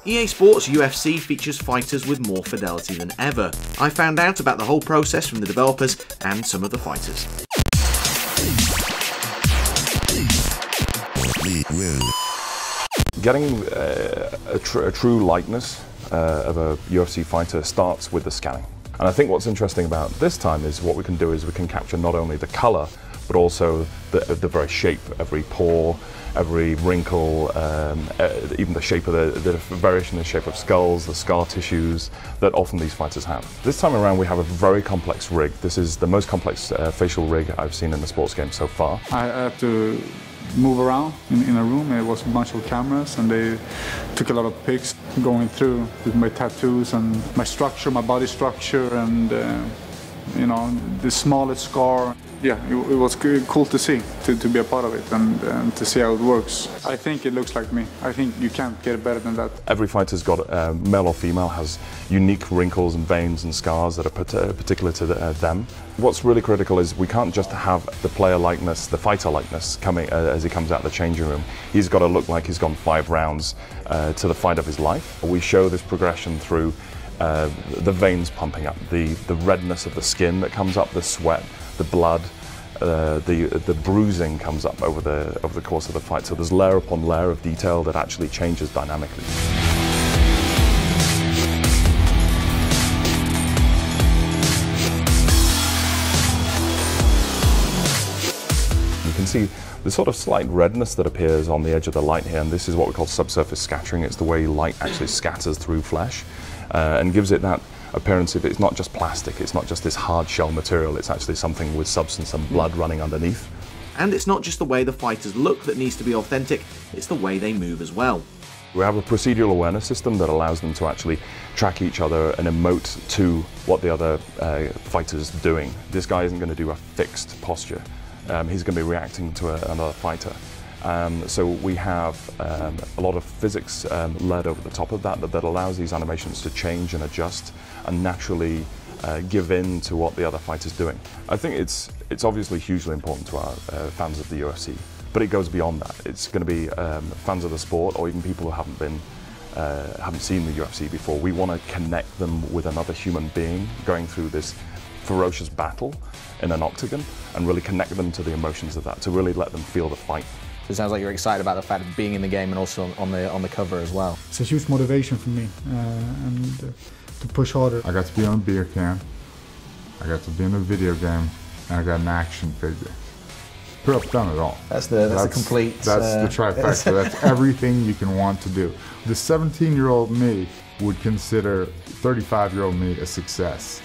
EA Sports UFC features fighters with more fidelity than ever. I found out about the whole process from the developers and some of the fighters. Getting a true likeness of a UFC fighter starts with the scanning. And I think what's interesting about this time is what we can do is we can capture not only the color, but also the very shape, every pore, every wrinkle, even the shape of the variation in the shape of skulls, the scar tissues that often these fighters have. This time around we have a very complex rig. This is the most complex facial rig I've seen in the sports game so far. I had to move around in a room. It was a bunch of cameras and they took a lot of pics going through with my tattoos and my structure, my body structure, and you know, the smallest scar. Yeah, it was cool to see, to be a part of it and to see how it works. I think it looks like me. I think you can't get better than that. Every fighter's got, male or female, has unique wrinkles and veins and scars that are particular to them. What's really critical is we can't just have the player likeness, the fighter likeness coming as he comes out of the changing room. He's got to look like he's gone 5 rounds to the fight of his life. We show this progression through the veins pumping up, the redness of the skin that comes up, the sweat, the blood, the bruising comes up over the course of the fight. So there's layer upon layer of detail that actually changes dynamically. You can see the sort of slight redness that appears on the edge of the light here, and this is what we call subsurface scattering. It's the way light actually scatters through flesh and gives it that appearance of it's not just plastic, it's not just this hard shell material, it's actually something with substance and blood running underneath. And it's not just the way the fighters look that needs to be authentic, it's the way they move as well. We have a procedural awareness system that allows them to actually track each other and emote to what the other fighter's doing. This guy isn't going to do a fixed posture, he's going to be reacting to another fighter. So we have a lot of physics led over the top of that allows these animations to change and adjust and naturally give in to what the other fighter's doing. I think it's obviously hugely important to our fans of the UFC, but it goes beyond that. It's going to be fans of the sport or even people who haven't seen the UFC before. We want to connect them with another human being going through this ferocious battle in an octagon and really connect them to the emotions of that, to really let them feel the fight. It sounds like you're excited about the fact of being in the game and also on the cover as well. It's a huge motivation for me and to push harder. I got to be on a beer can, I got to be in a video game, and I got an action figure. Pretty much done it all. That's the complete... That's the trifecta. That's everything you can want to do. The 17-year-old me would consider 35-year-old me a success.